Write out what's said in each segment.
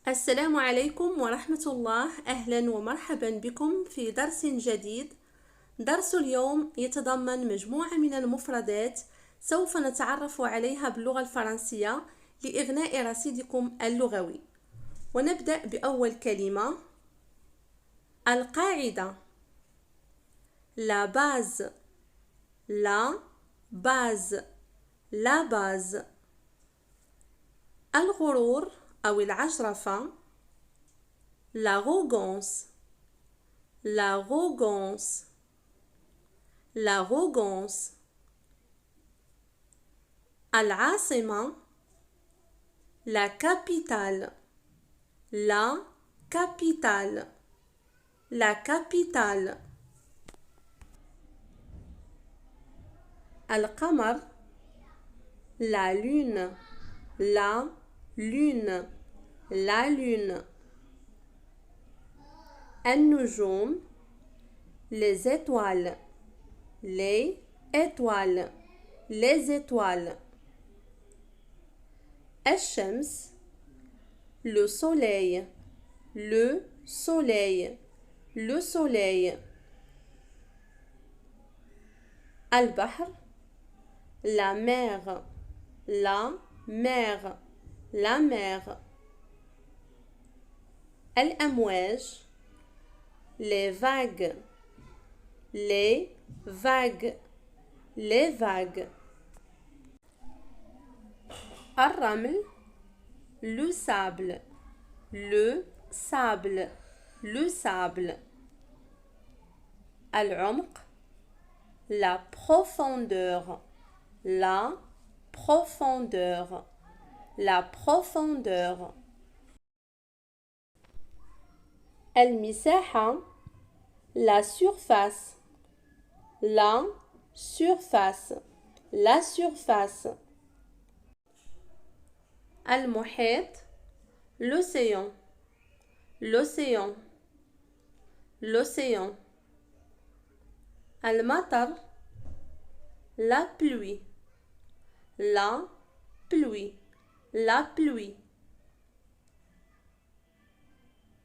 السلام عليكم ورحمة الله. أهلا ومرحبا بكم في درس جديد. درس اليوم يتضمن مجموعة من المفردات سوف نتعرف عليها باللغة الفرنسية لإغناء رصيدكم اللغوي. ونبدأ بأول كلمة: القاعدة. la base la base la base. الغرور أو العجرفة: l'arrogance l'arrogance l'arrogance. العاصمة: la capitale la capitale la capitale. القمر: la lune la lune la lune. النجوم: les étoiles les étoiles les étoiles. الشمس: le soleil le soleil le soleil. البحر: la mer la mer la mer. الأمواج: les vagues les vagues les vagues. الرمل: le sable le sable le sable. العمق: la profondeur la profondeur la profondeur. المساحة: la surface la surface la surface. المحيط: l'océan l'océan l'océan. المطر: la pluie la pluie la pluie.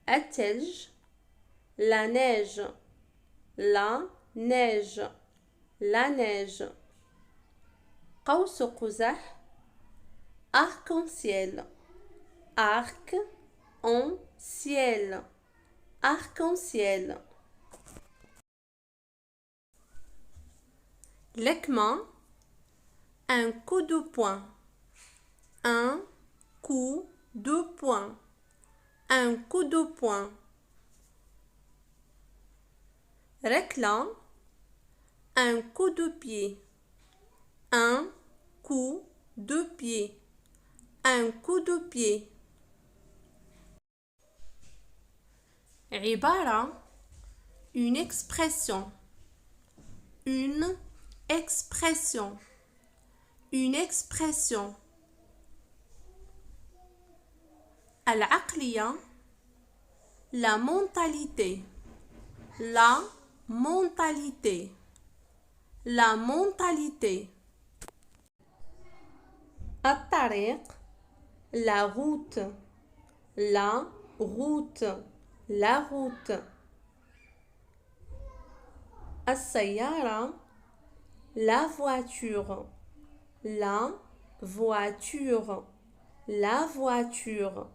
الثلج: la neige la neige la neige. قوس قزح: arc-en-ciel arc-en-ciel arc-en-ciel. لكمة: un coup de poing un coup de poing un coup de poing. ركلة: un coup de pied un coup de pied un coup de pied. عبارة: une expression une expression une expression. العقلية: la mentalité la mentalité la mentalité. الطريق: la route la route la route. السيارة: la voiture la voiture la voiture.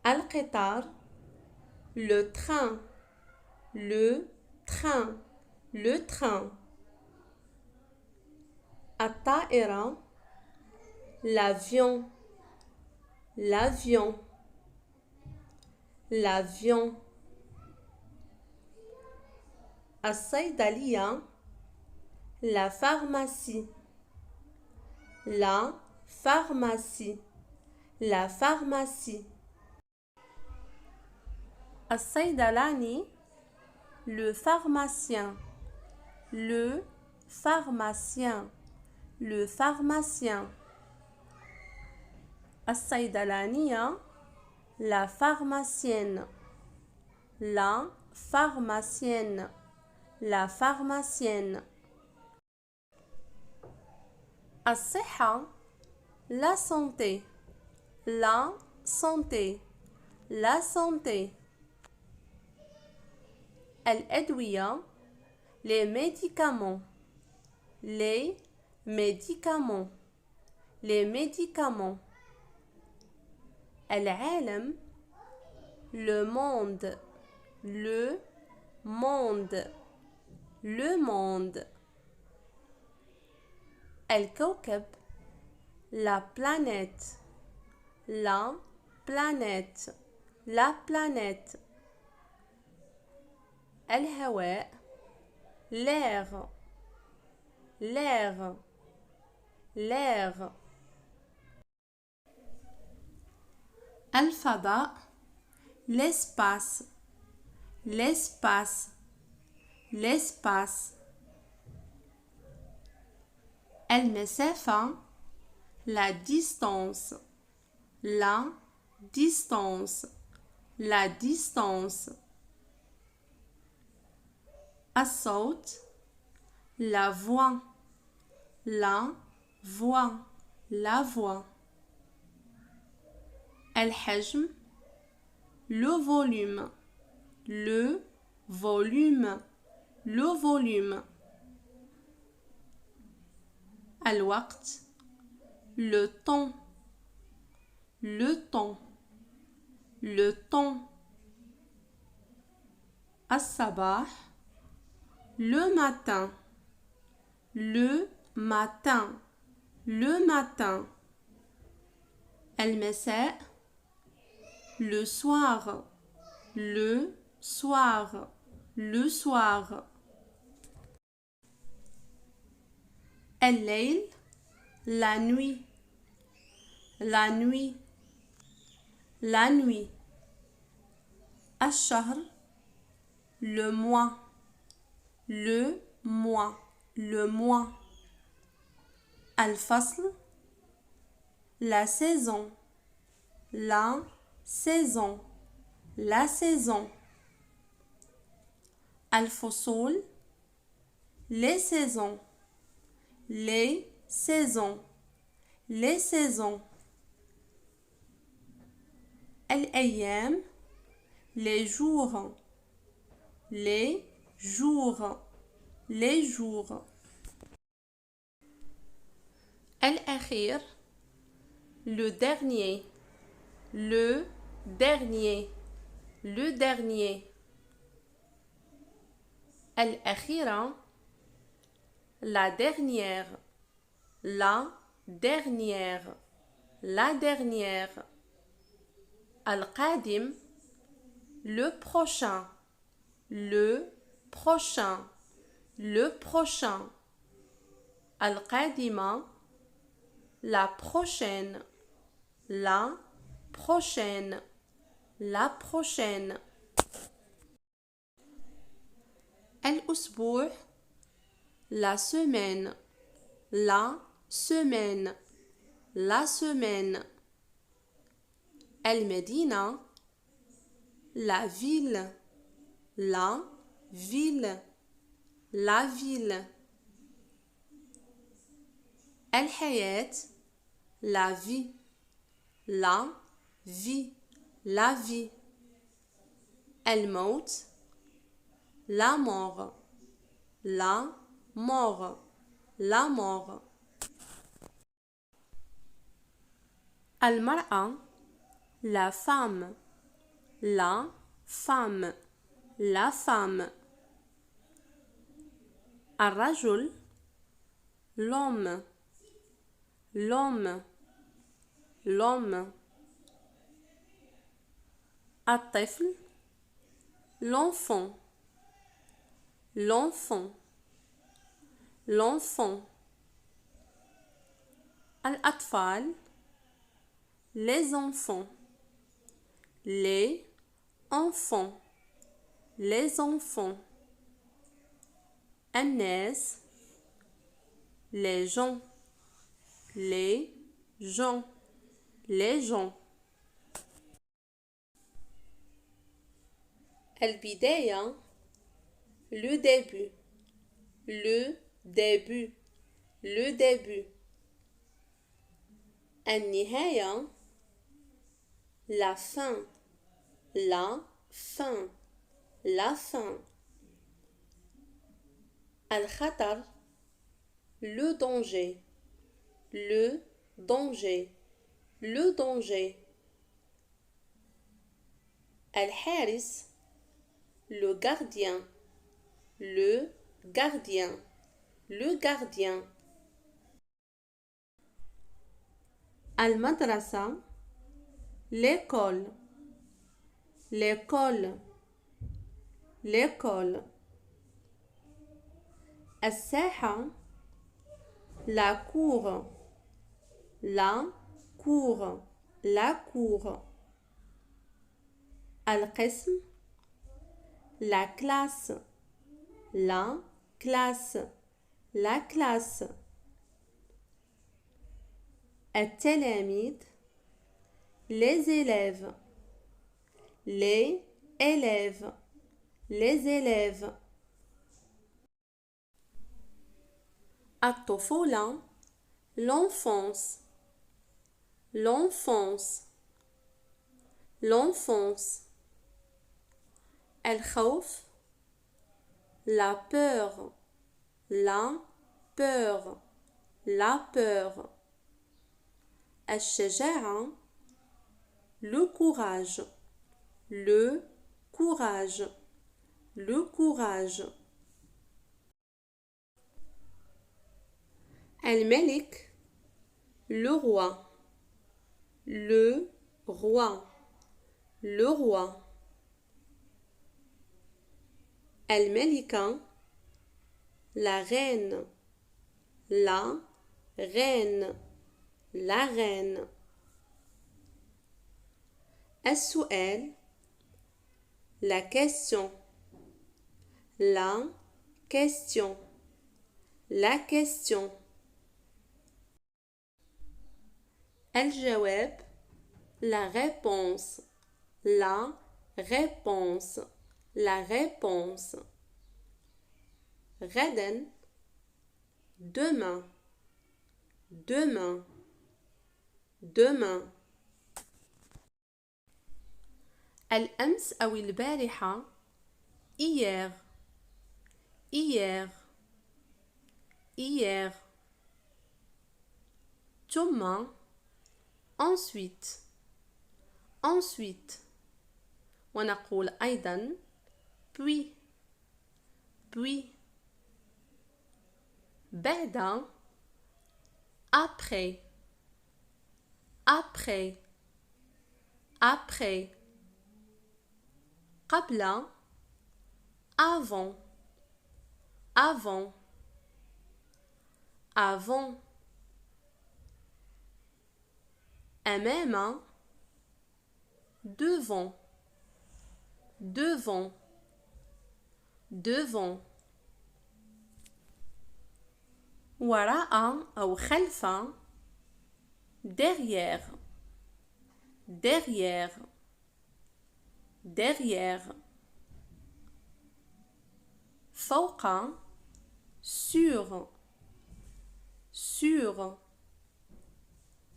القطار: le train le train le train. الطائرة: l'avion l'avion l'avion. الصيدلية: la pharmacie la pharmacie la pharmacie. الصيدلاني: le pharmacien le pharmacien le pharmacien. الصيدلانية: la pharmacienne la pharmacienne la pharmacienne. الصحة: la santé la santé, la santé. الأدوية, les médicaments, les médicaments, les médicaments. العالم, le monde, le monde, le monde. الكوكب, la planète, la planète, la planète. الهواء, l'air, l'air, l'air. الفضاء, l'espace, l'espace, l'espace. المسافة, la distance, la distance, la distance. الصوت, la voix, la voix, la voix. الحجم, le volume, le volume, le volume. الوقت, le temps, le temps, le temps. الصباح, le matin, le matin, le matin. المساء, le soir, le soir, le soir. الليل, la nuit, la nuit, la nuit. الشهر, le mois, le mois, le mois. الفصل, la saison, la saison, la saison. الفصول, les saisons, les saisons, les saisons. الأيام, les jours, les jours, les jours. الأخير, le dernier, le dernier, le dernier. الأخيرة, la dernière, la dernière, la dernière. القادم, le prochain, le prochain, le prochain. القادمة, la prochaine, la prochaine, la prochaine. الأسبوع, la semaine, la semaine, la semaine. المدينة, la ville, la ville, la ville. الحياة, la vie, la vie, la vie. الموت, la mort, la mort, la mort. المرأة, la femme, la femme, la femme. الرجل, l'homme, l'homme, l'homme. الطفل, l'enfant, l'enfant, l'enfant. الأطفال, les enfants, les enfants, les enfants. الناس, les gens, les gens, les gens. البداية, le début, le début, le début. النهاية, la fin, la fin, la fin. الخطر, le danger, le danger, le danger. الحارس, le gardien, le gardien, le gardien. المدرسة, l'école, l'école, l'école. الساحة, la cour, la cour, la cour. القسم, la classe, la classe, la classe. التلاميذ, les élèves, les élèves, les élèves. الطفولة, l'enfance, l'enfance, l'enfance. الخوف, la peur, la peur, la peur. الشجاعة, le courage, le courage, le courage. الملك, le roi, le roi, le roi. الملكة, la reine, la reine, la reine. السؤال, la question, la question, la question. الجواب, la réponse, la réponse, la réponse. غدا, demain, demain, demain. الأمس أو البارحة, hier, hier, hier. ثم, ensuite, ensuite. ونقول أيضا puis, puis. بعد, après, après, après. قبل, avant, avant, avant. أمام, devant, devant, devant. وراء أو خلف, derrière, derrière, derrière. فوق, sur, sur,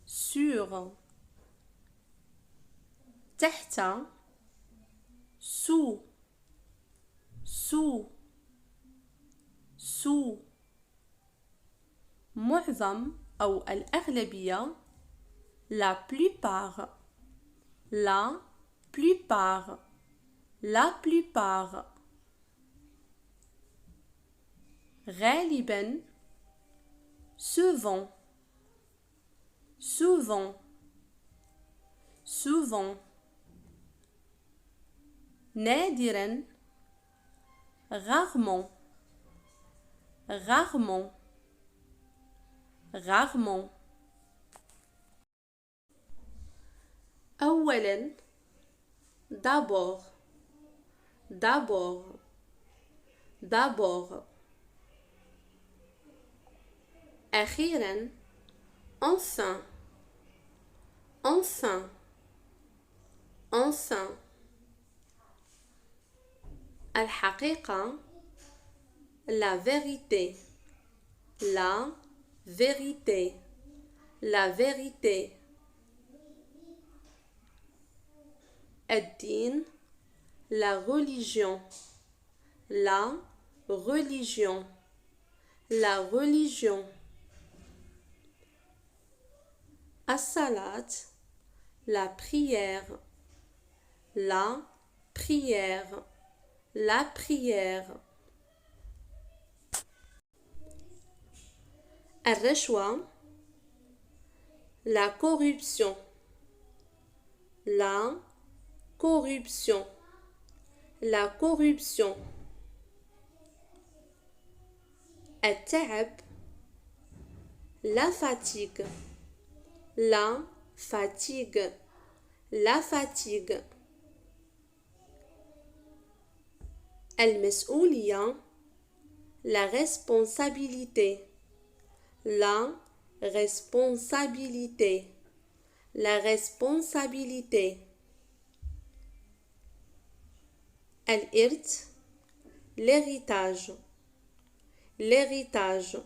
sur. تحت, sous, sous, sous. معظم أو الأغلبية, la plupart, la plupart, la plupart. غالبا, souvent, souvent, souvent. نادرا, rarement, rarement, rarement. أولا, d'abord, d'abord, d'abord. أخيرا, enfin, enfin, enfin. الحقيقة, la vérité, la vérité, la vérité. الدين la religion la religion la religion الصلاة la prière la prière la prière الرشوة la corruption la corruption la corruption التعب la fatigue la fatigue la fatigue المسؤولية la responsabilité la responsabilité la responsabilité الإرث l'héritage l'héritage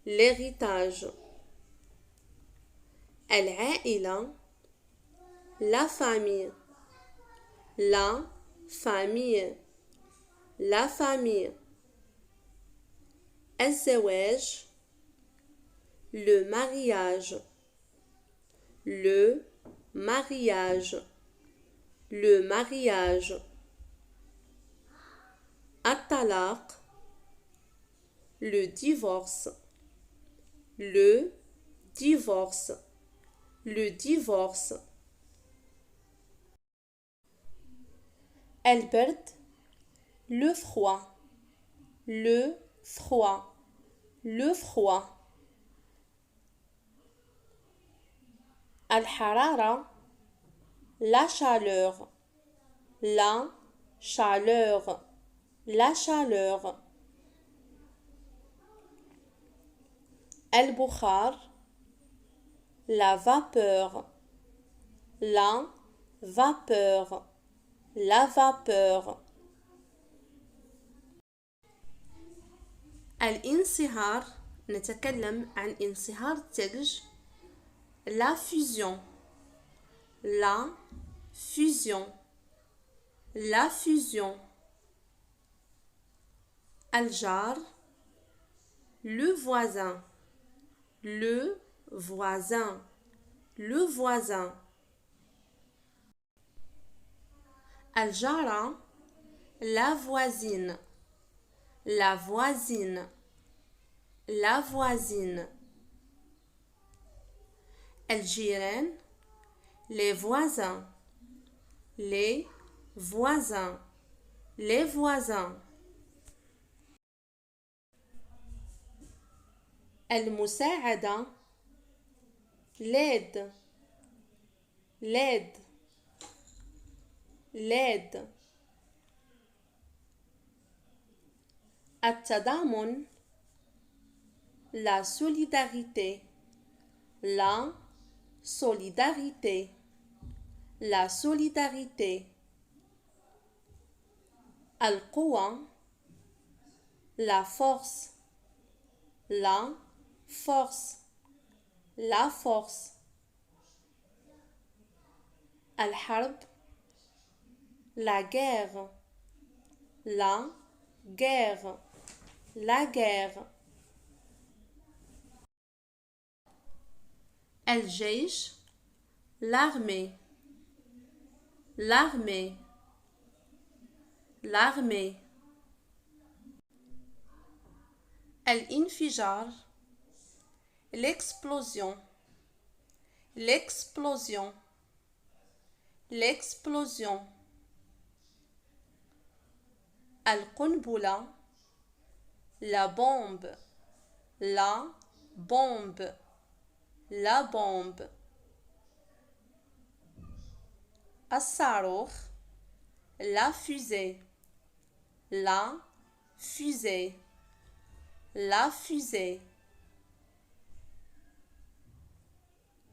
l'héritage العائلة la famille la famille la famille الزواج le mariage le mariage le mariage الطلاق le divorce le divorce le divorce البرد le froid le froid le froid الحرارة la chaleur la chaleur la chaleur البخار la vapeur la vapeur la vapeur الانصهار نتكلم عن انصهار الثلج la fusion la fusion la fusion الجار le voisin le voisin le voisin الجارة la voisine la voisine la voisine الجيران les voisins les voisins les voisins المساعدة l'aide l'aide l'aide التضامن la solidarité la solidarité la solidarité القوة la force la force la force الحرب la guerre la guerre la guerre الجيش l'armée l'armée l'armée الانفجار l'explosion l'explosion l'explosion القنبلة la bombe la bombe la bombe الصاروخ la fusée la fusée la fusée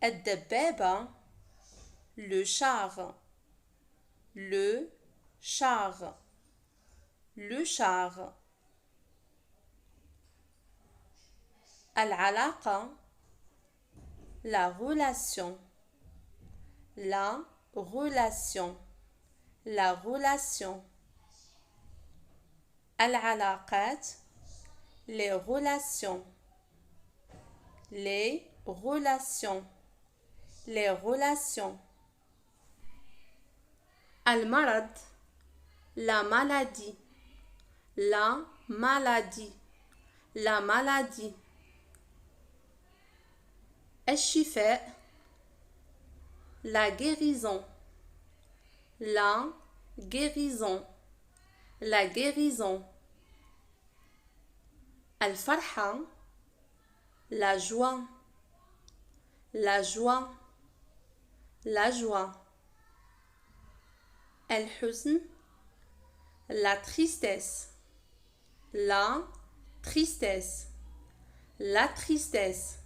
الدبابة le char le char le char العلاقة la relation la relation, la relation. العلاقات, les relations, les relations, les relations. المرض, la maladie, la maladie, la maladie. الشفاء, la guérison, la guérison, la guérison. الفرحة, la joie, la joie, la joie. الحزن, la tristesse, la tristesse, la tristesse.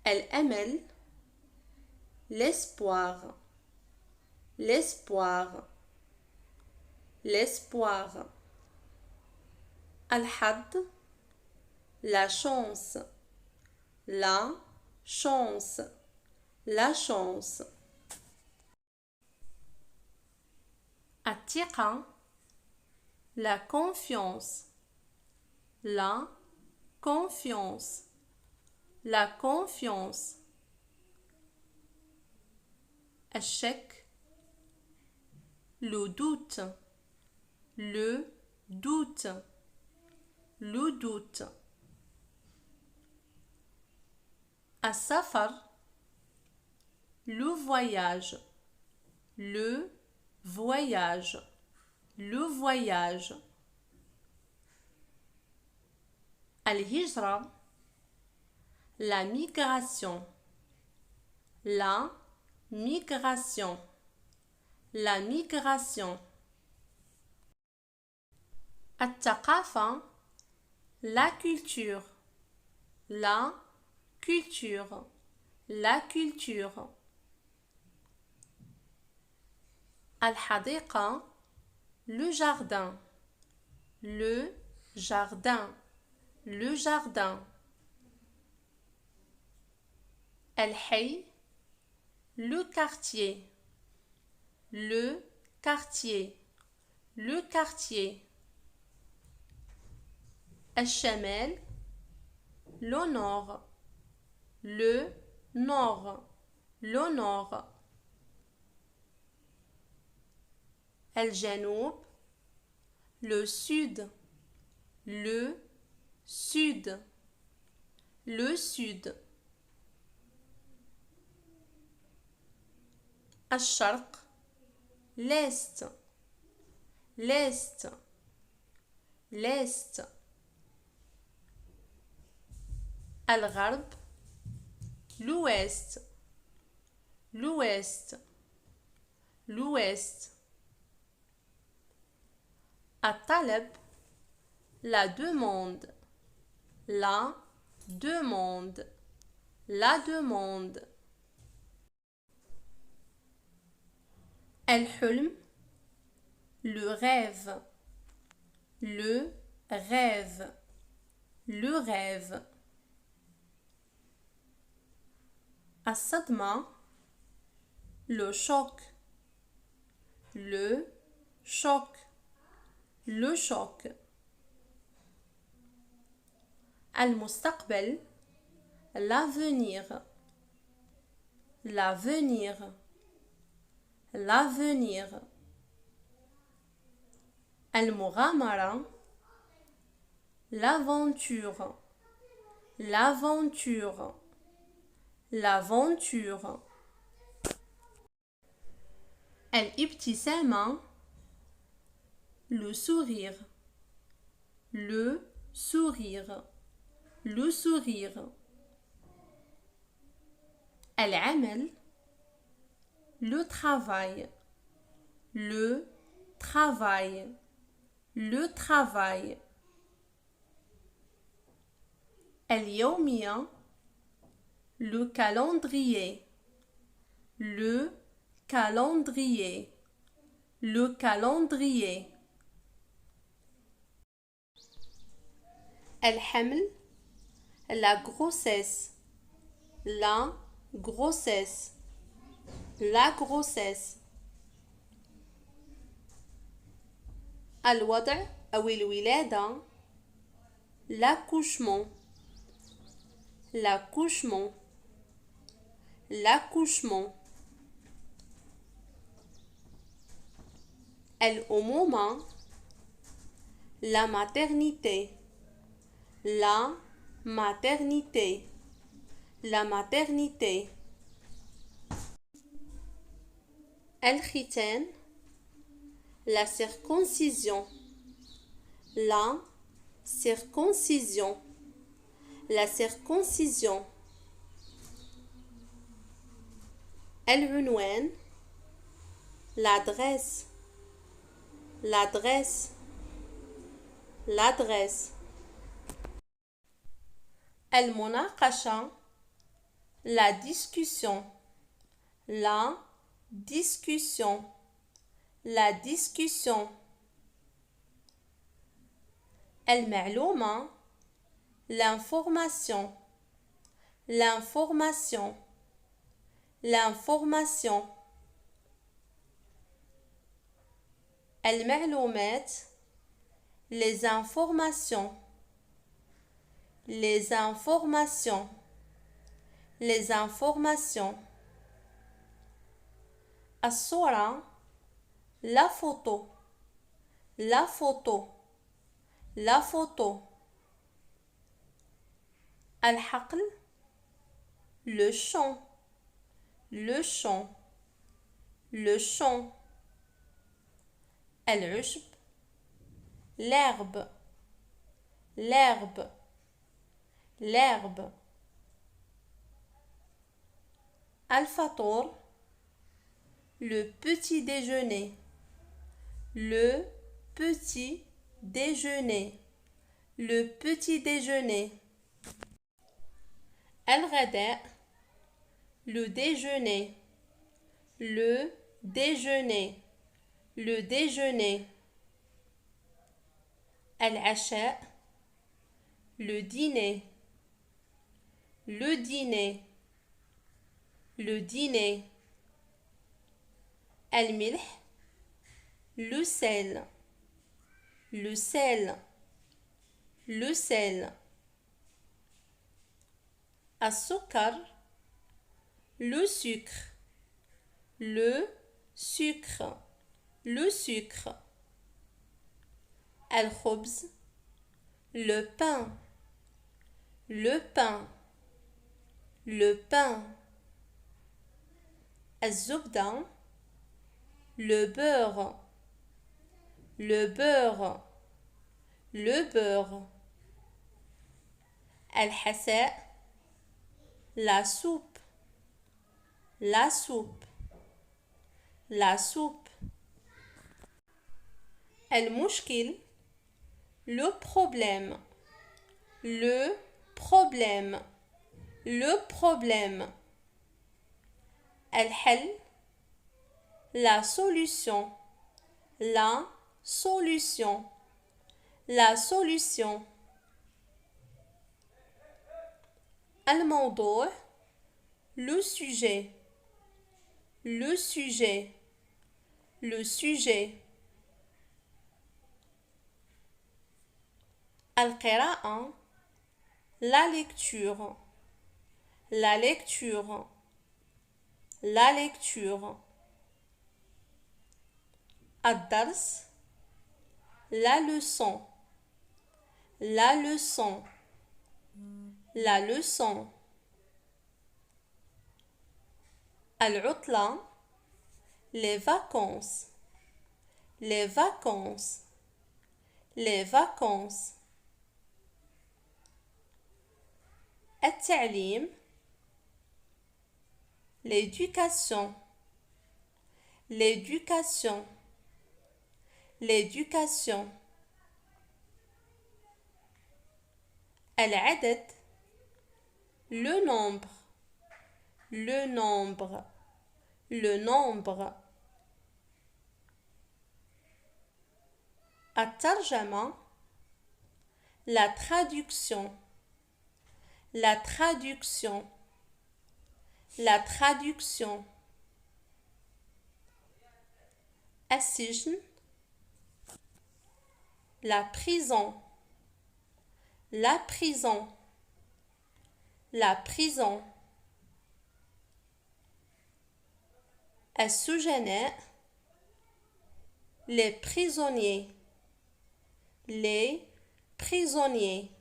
الأمل, l'espoir, l'espoir, l'espoir. الحظ, la chance, la chance, la chance. الثقة, la confiance, la confiance, la confiance. الشك, le doute, le doute, le doute. السفر, le voyage, le voyage, le voyage. الهجرة, la migration, la migration, la migration. الثقافة, la culture, la culture, la culture. الحديقة, le jardin, le jardin, le jardin. الحي, le quartier, le quartier, le quartier. الشمال, le nord, le nord, le nord. الجنوب, le sud, le sud, le sud. الشرق, l'est, l'est, l'est. الغرب, l'ouest, l'ouest, l'ouest. الطلب, la demande, la demande, la demande. الحلم, le rêve, le rêve, le rêve. الصدمة, le choc, le choc, le choc. المستقبل, l'avenir, l'avenir, l'avenir. المغامرة, l'aventure, l'aventure, l'aventure. الابتسامة, le sourire, le sourire, le sourire. العمل, le travail, le travail, le travail. اليومية, le calendrier, le calendrier, le calendrier. الحمل, la grossesse, la grossesse, la grossesse. الوضع أو الولادة l'accouchement l'accouchement l'accouchement الأمومة la maternité la maternité la maternité الختان la circoncision la circoncision la circoncision العنوان l'adresse l'adresse l'adresse المناقشة la discussion la discussion la discussion المعلومة l'information l'information l'information المعلومات les informations les informations les informations الصورة la photo la photo la photo الحقل le champ le champ le champ العشب l'herbe l'herbe l'herbe الفطور le petit déjeuner le petit déjeuner le petit déjeuner الغداء le déjeuner le déjeuner le déjeuner العشاء le dîner le dîner le dîner الملح le sel le sel le sel السكر le sucre le sucre le sucre الخبز le pain le pain le pain الزبدة le beurre le beurre le beurre الحساء la soupe la soupe la soupe المشكل le problème le problème le problème الحل la solution la solution la solution الموضوع le sujet le sujet le sujet القراءة la lecture la lecture la lecture الدرس la leçon la leçon la leçon العطلة les vacances les vacances les vacances التعليم l'éducation l'éducation l'éducation العدد le nombre le nombre le nombre الترجمة la traduction la traduction la traduction السجن la prison la prison la prison السجناء les prisonniers les prisonniers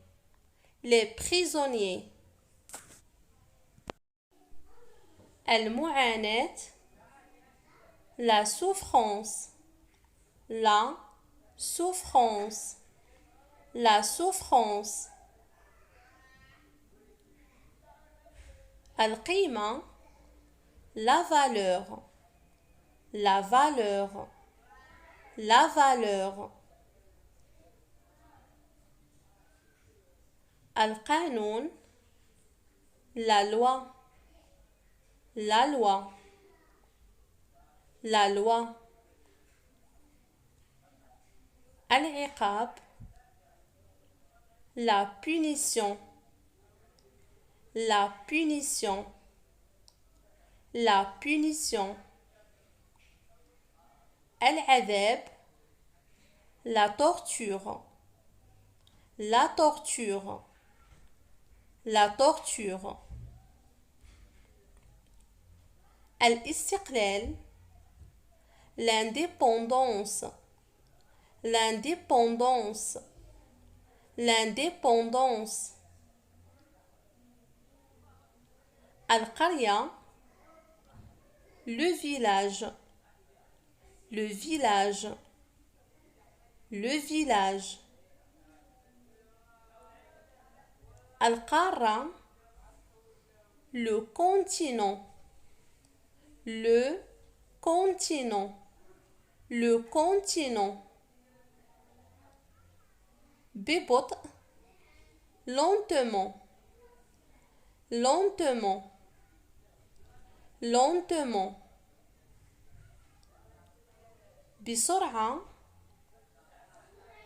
les prisonniers المعاناة la souffrance la souffrance la souffrance القيمة la valeur la valeur la valeur القانون la loi la loi la loi العقاب la punition la punition la punition العذاب la torture la torture la torture الاستقلال l'indépendance l'indépendance l'indépendance القرية le village le village le village القارة le continent le continent le continent ببطء lentement lentement lentement بسرعة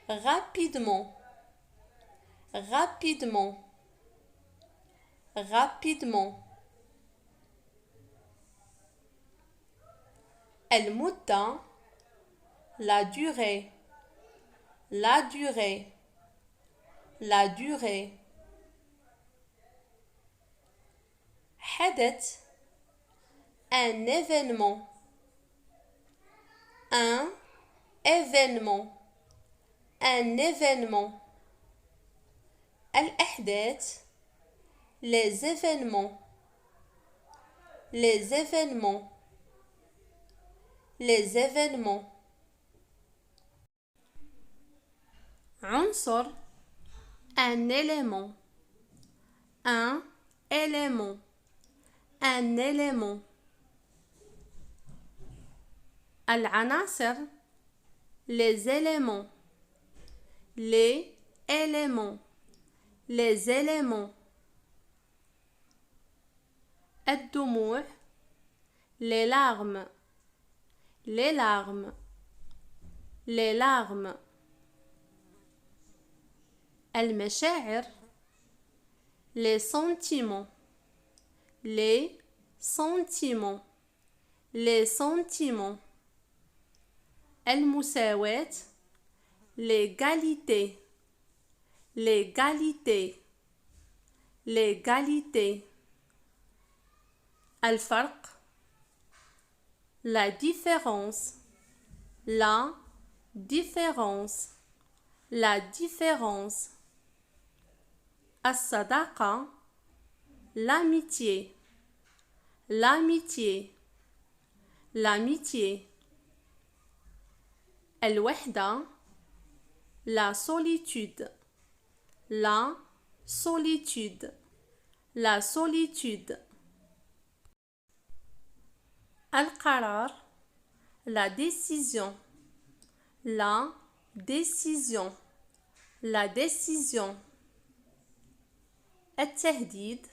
rapidement rapidement rapidement المدة la durée la durée la durée حدث un événement un événement un événement الأحداث les événements les événements les événements عنصر un élément un élément un élément العناصر les éléments les éléments les éléments الدموع les larmes les larmes les larmes المشاعر les sentiments les sentiments les sentiments المساواة l'égalité l'égalité l'égalité الفرق la différence la différence la différence الصداقة l'amitié l'amitié l'amitié الوحدة la solitude la solitude la solitude القرار la décision la décision la décision التهديد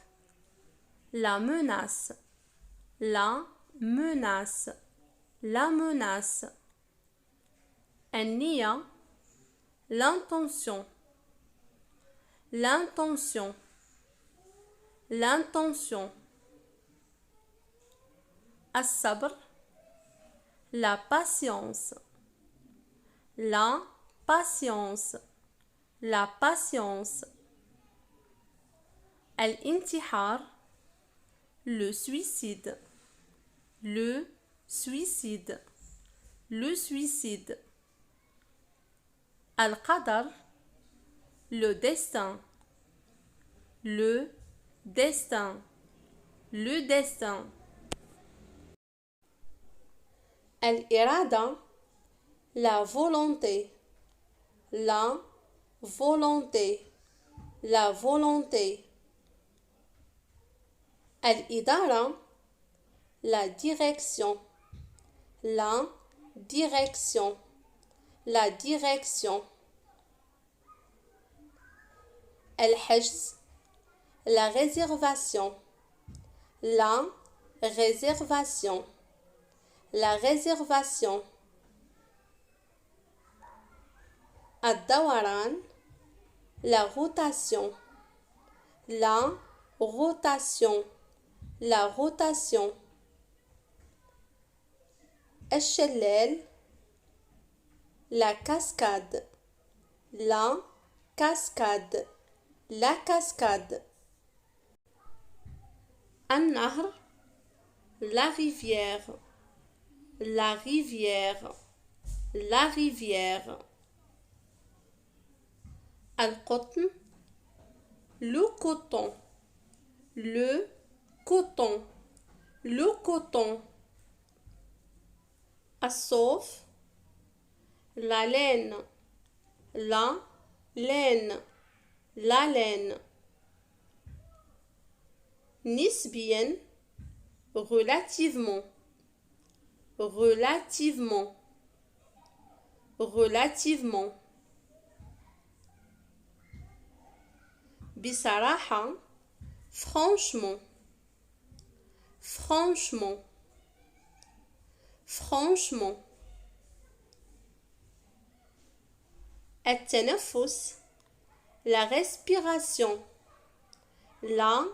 la menace la menace la menace النية l'intention l'intention l'intention الصبر la patience, la patience, la patience. الانتحار, le suicide, le suicide, le suicide. القدر, le destin, le destin, le destin. الإرادة, la volonté, la volonté, la volonté. الإدارة, la direction, la direction, la direction. الحجز, la réservation, la réservation, la réservation. الدوران, la rotation, la rotation, la rotation. الشلال, la cascade, la cascade, la cascade. النهر, la rivière, la rivière, la rivière. القطن, le coton, le coton, le coton. الصوف, la laine, la laine, la laine. نسبيا, relativement, relativement, relativement. بصراحة, franchement, franchement, franchement. التنفس, la respiration, la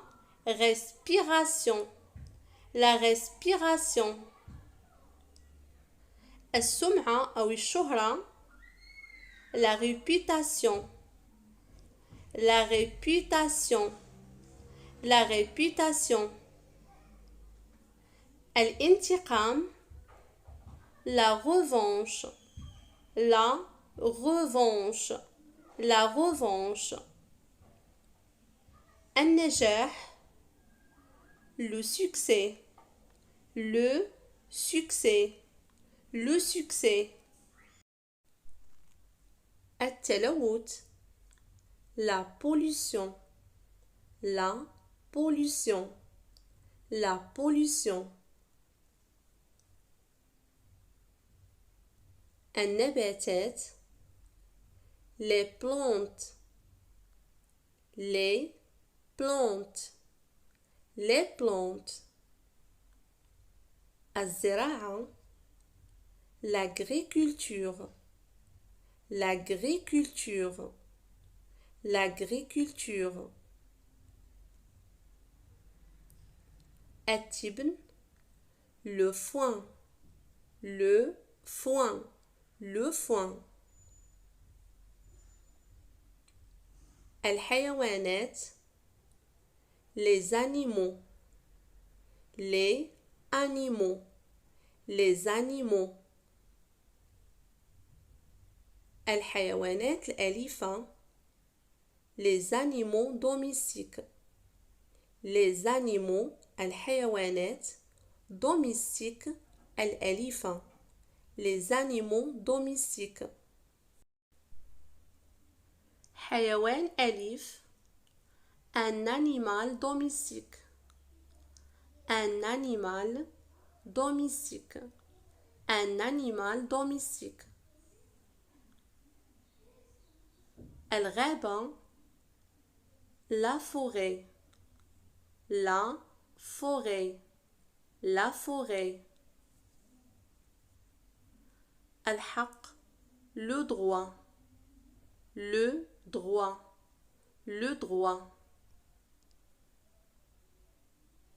respiration, la respiration. السمعة أو الشهرة, la réputation, la réputation, la réputation. الانتقام, la revanche, la revanche, la revanche. النجاح, le succès, le succès, le succès. التلوث, la pollution, la pollution, la pollution. النباتات, les plantes, les plantes, les plantes. الزراعة, l'agriculture, l'agriculture, l'agriculture. التبن, le foin, le foin, le foin. الحيوانات, les animaux, les animaux, les animaux. الحيوانات الأليفة, les animaux domestiques, les animaux, الحيوانات domestiques الأليفة, les animaux domestiques. حيوان أليف, un animal domestique, un animal domestique, un animal domestique. الغابة, la forêt, la forêt, la forêt. الحق, le droit, le droit, le droit.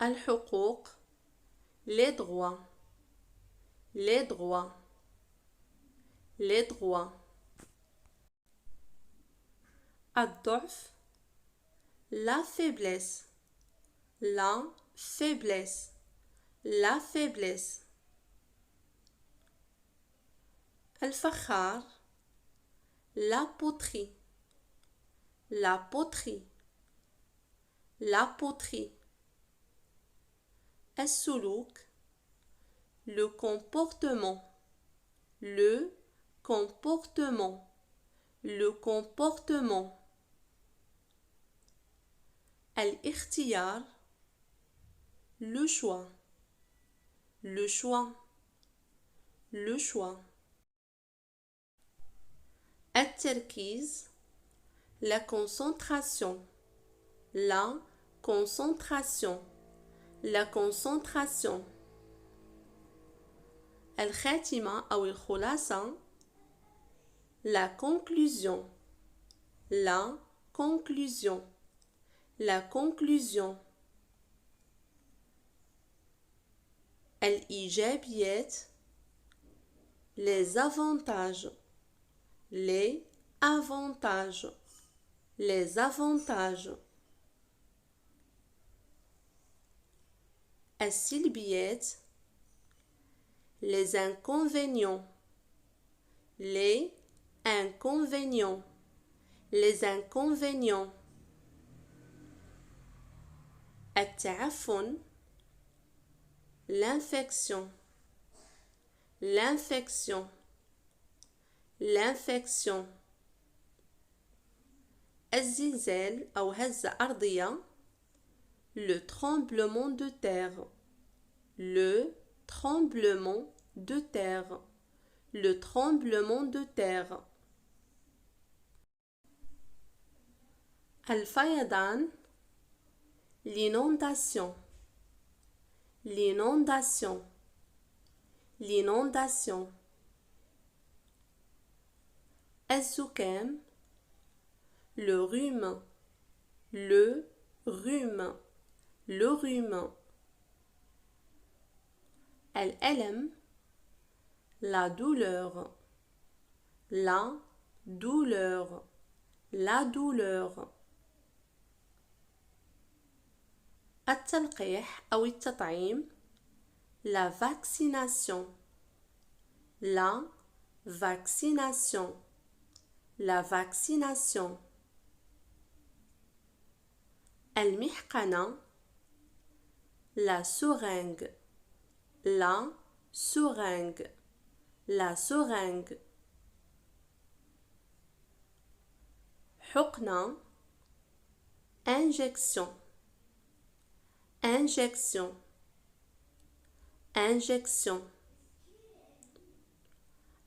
الحقوق, les droits, les droits, les droits. الضعف, la faiblesse, la faiblesse, la faiblesse. الفخار, la poterie, la poterie, la poterie. السلوك, le comportement, le comportement, le comportement. الاختيار, le choix, le choix, le choix. التركيز, la concentration, la concentration, la concentration. الخاتمة أو الخلاصة, la conclusion, la conclusion, la conclusion. الإيجابيات, les avantages, les avantages, les avantages. السلبيات, les inconvénients, les inconvénients, les inconvénients. التعفن, l'infection, l'infection, l'infection. الزلزال أو هزة أرضية, le tremblement de terre, le tremblement de terre, le tremblement de terre. الفيضان, l'inondation, l'inondation, l'inondation. الزكام, le rhume, le rhume, le rhume. الألم, la douleur, la douleur, la douleur. التلقيح أو التطعيم, la vaccination, la vaccination, la vaccination. المحقنة, la seringue, la seringue, la seringue. حقنة, injection, injection, injection.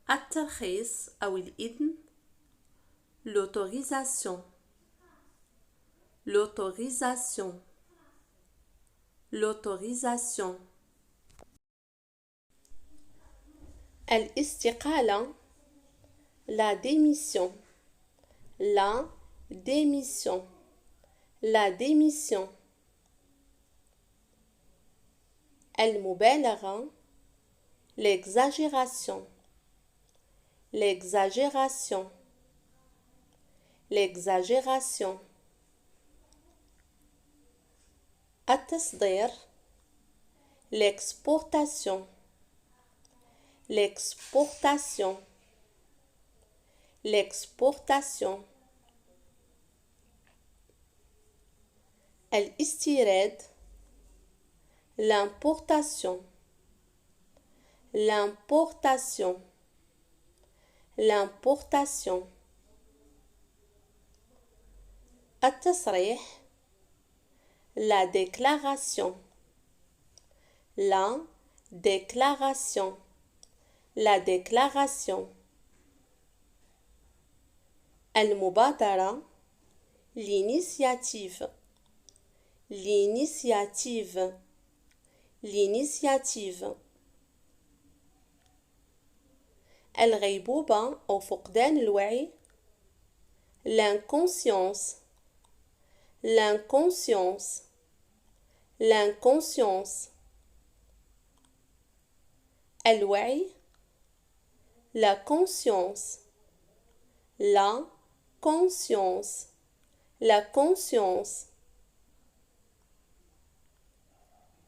الترخيص أو الإذن, l'autorisation, l'autorisation, l'autorisation. الاستقالة, la démission, la démission, la démission. المبالغة, l'exagération, l'exagération, l'exagération. التصدير, l'exportation, l'exportation, l'exportation. الاستيراد, l'importation, l'importation, l'importation. التصريح, la déclaration, la déclaration, la déclaration. المبادرة, l'initiative, l'initiative, l'initiative. الغيبوبة أو فقدان الوعي, l'inconscience, l'inconscience, l'inconscience. الوعي la conscience la conscience la conscience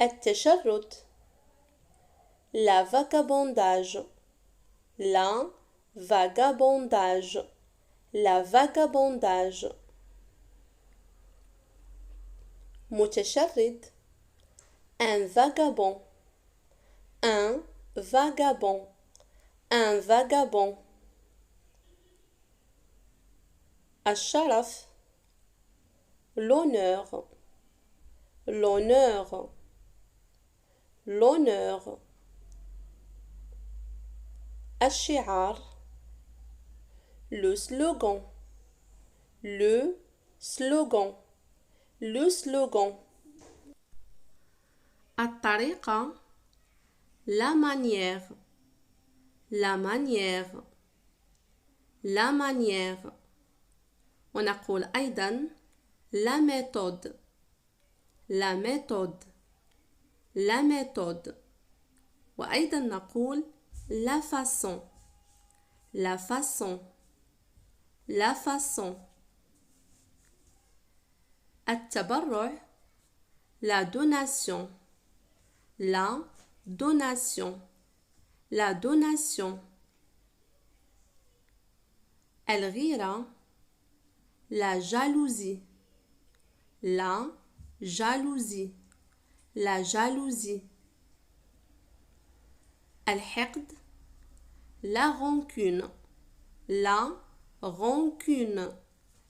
التشرد la vagabondage la vagabondage la vagabondage متشرد un vagabond un vagabond un vagabond الشرف l'honneur l'honneur l'honneur الشعار le slogan le slogan le slogan الطريقة la manière la manière la manière ونقول أيضا la méthode la méthode la méthode وأيضا نقول la façon la façon la façon التبرع la donation la donation la donation الغيرة la jalousie la jalousie la jalousie الحقد la rancune la rancune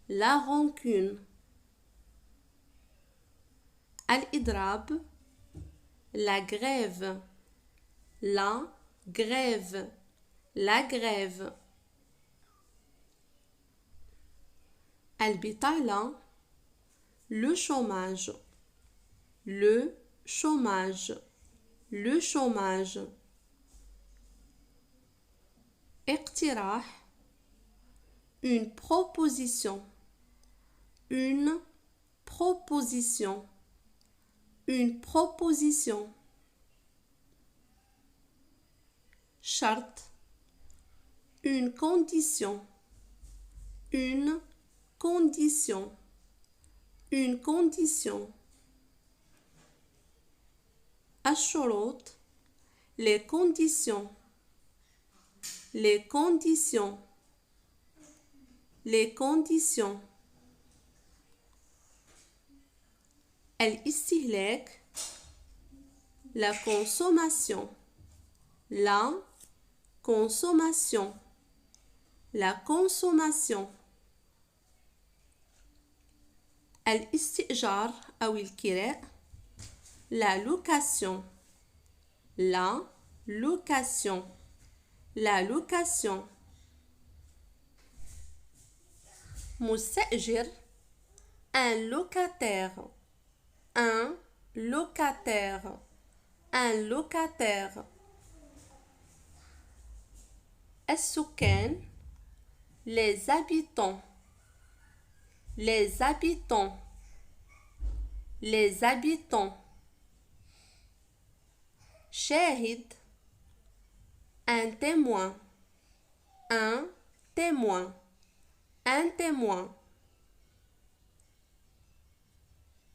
la rancune الإضراب la grève la grève la grève البطالة le chômage le chômage le chômage اقتراح une proposition une proposition une proposition charte une condition une condition une condition الشروط les conditions les conditions les conditions الاستهلاك la consommation la consommation la consommation الاستئجار أو الكراء la location la location la location مستأجر un locataire un locataire un locataire السكان les habitants les habitants les habitants شاهد un témoin un témoin un témoin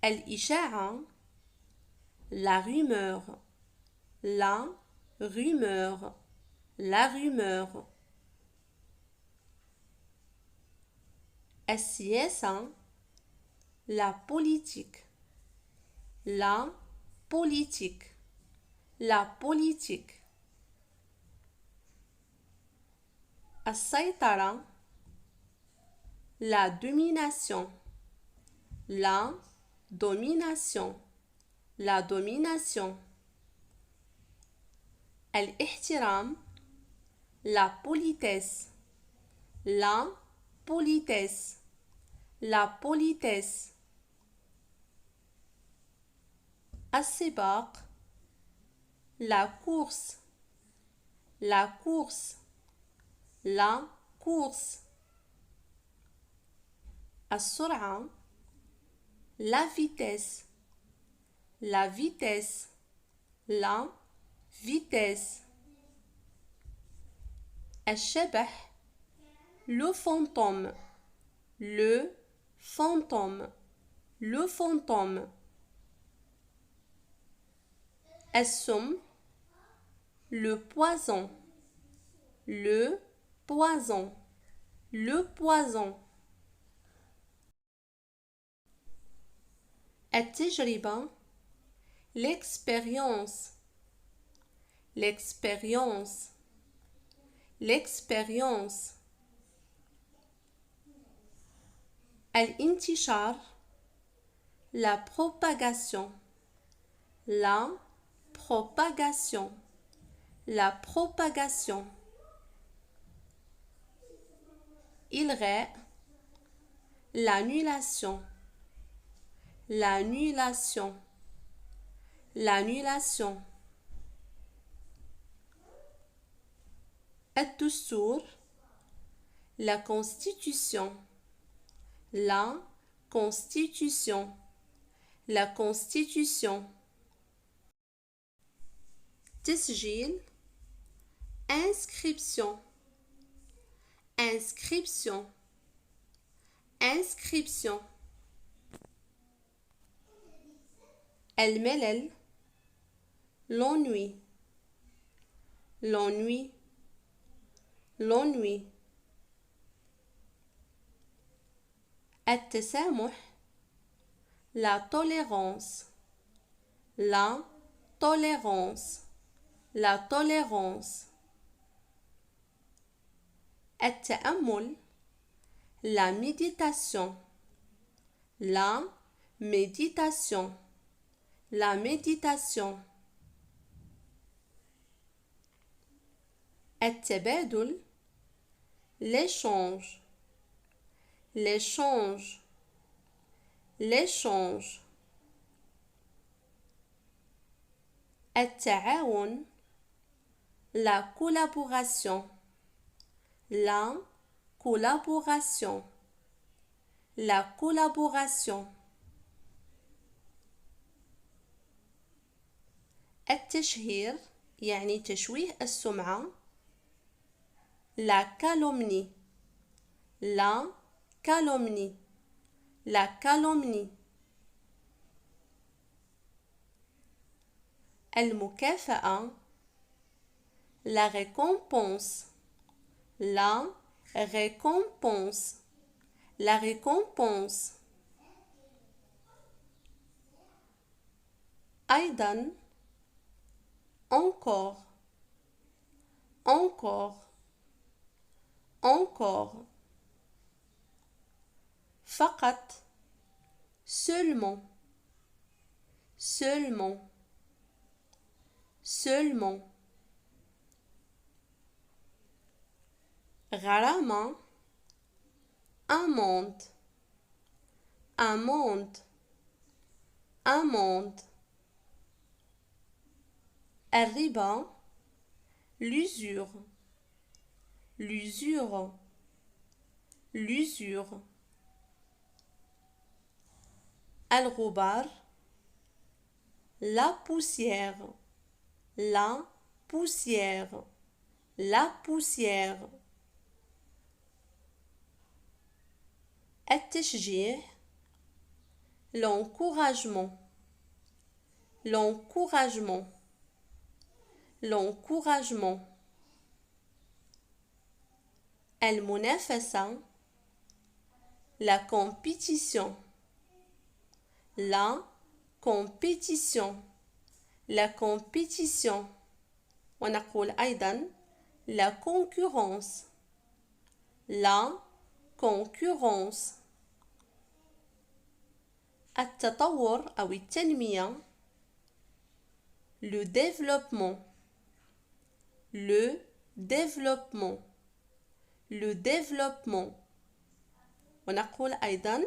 الإشاعة la rumeur la rumeur la rumeur السياسة la politique la politique la politique السيطرة la domination la domination la domination الاحترام la politesse la politesse la politesse السباق la course la course la course السرعة la vitesse la vitesse la vitesse الشبح le fantôme le fantôme le fantôme السم le poison le poison le poison التجربة l'expérience l'expérience l'expérience الانتشار la propagation la propagation la propagation إلغاء l'annulation l'annulation l'annulation الدستور la constitution la constitution la constitution تسجيل inscription inscription inscription الملل l'ennui l'ennui l'ennui التسامح la tolérance la tolérance la tolérance التأمل la méditation la méditation la méditation التبادل l'échange l'échange l'échange التعاون la collaboration la collaboration la collaboration التشهير يعني تشويه السمعة la calomnie la calomnie la calomnie المكافأة la récompense la récompense la récompense أيضا encore encore encore فقط seulement seulement seulement غرامة amende amende amende الربا l'usure l'usure l'usure الغبار la poussière la poussière la poussière التشجيع l'encouragement l'encouragement l'encouragement المنافسة la compétition la compétition la compétition ونقول أيضا la concurrence la concurrence التطور أو التنمية le développement le développement le développement ونقول أيضا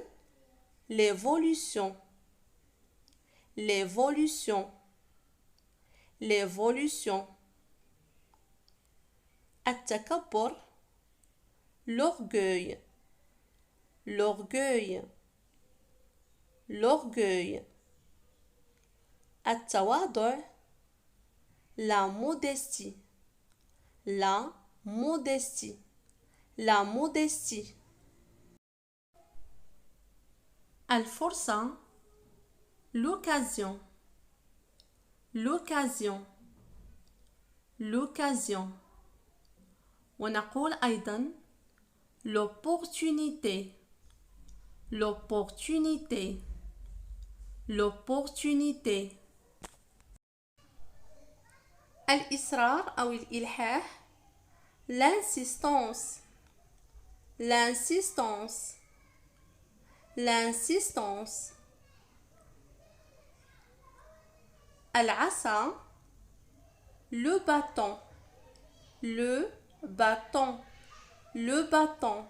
l'évolution l'évolution l'évolution التكبر l'orgueil l'orgueil l'orgueil التواضع la modestie la modestie, la modestie. الفرصة l'occasion, l'occasion, l'occasion. ونقول أيضا l'opportunité, l'opportunité, l'opportunité. الإصرار أو الإلحاح l'insistance, l'insistance, l'insistance. العصا le bâton, le bâton, le bâton.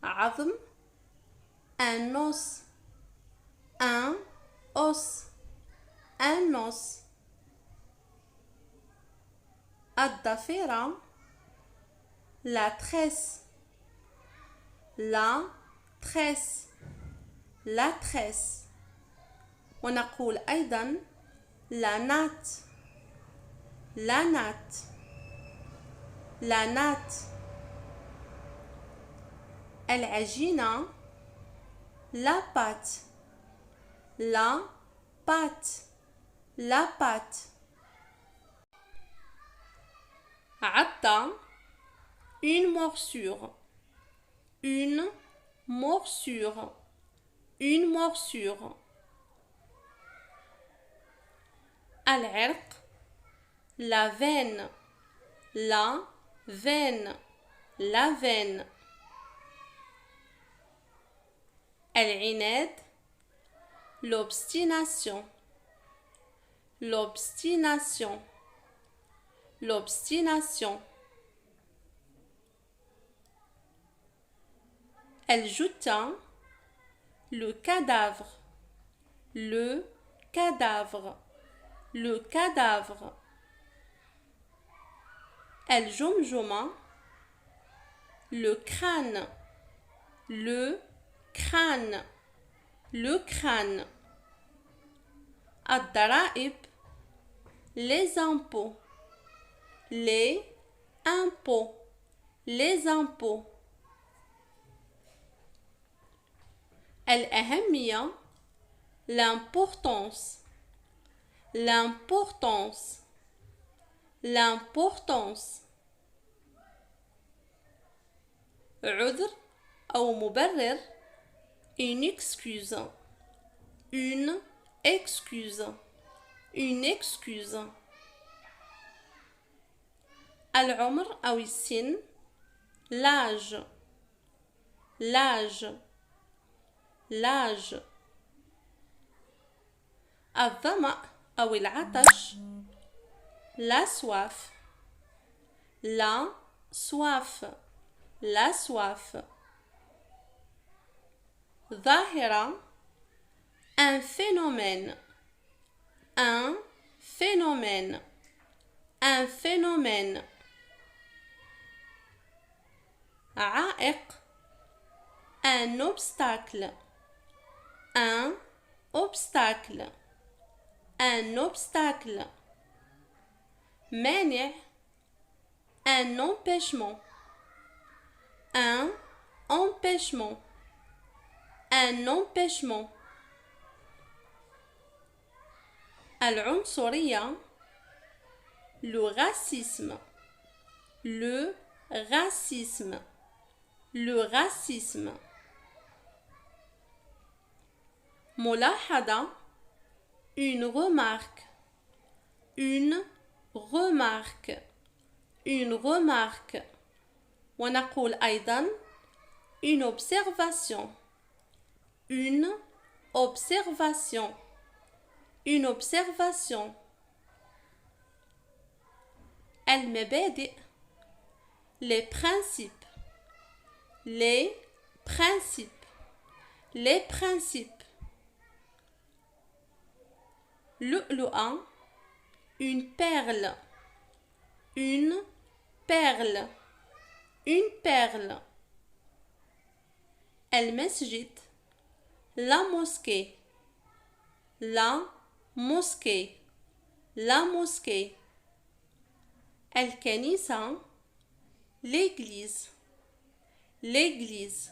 عظم un os, un os, un os. الضفيرة la tresse, la tresse, la tresse. ونقول أيضا la natte, la natte, la natte. العجينة la pâte, la pâte, la pâte. عضة une morsure, une morsure, une morsure. العرق la veine, la veine, la veine. العناد l'obstination, l'obstination, l'obstination. الجثة le cadavre, le cadavre, le cadavre. الجمجمة le crâne, le crâne, le crâne. الضرائب les impôts, les impôts, les impôts. الأهمية l'importance, l'importance, l'importance. عذر أو مبرر une excuse, une excuse, une excuse. العمر أو السن l'âge, l'âge, l'âge. الظمأ أو العطش la soif, la soif, la soif. ظاهرة un phénomène, un phénomène, un phénomène. عائق un obstacle, un obstacle, un obstacle. مانع un empêchement, un empêchement, un empêchement. العنصرية le racisme, le racisme, le racisme. ملاحظة une remarque, une remarque, une remarque. ونقول أيضا une observation, une observation, une observation. المبادئ les principes, les principes, les principes. لؤلؤة une perle, une perle, une perle. المسجد la mosquée, la mosquée, la mosquée. الكنيسة l'église l'église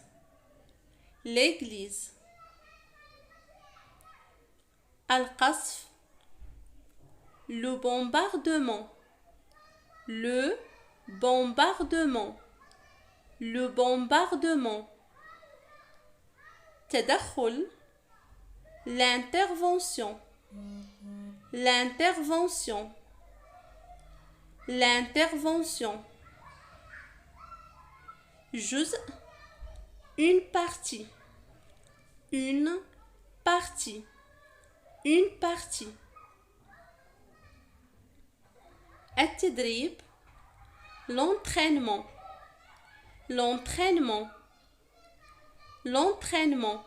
l'église القصف le bombardement le bombardement le bombardement تدخل l'intervention l'intervention l'intervention جزء une partie une partie une partie التدريب l'entraînement l'entraînement l'entraînement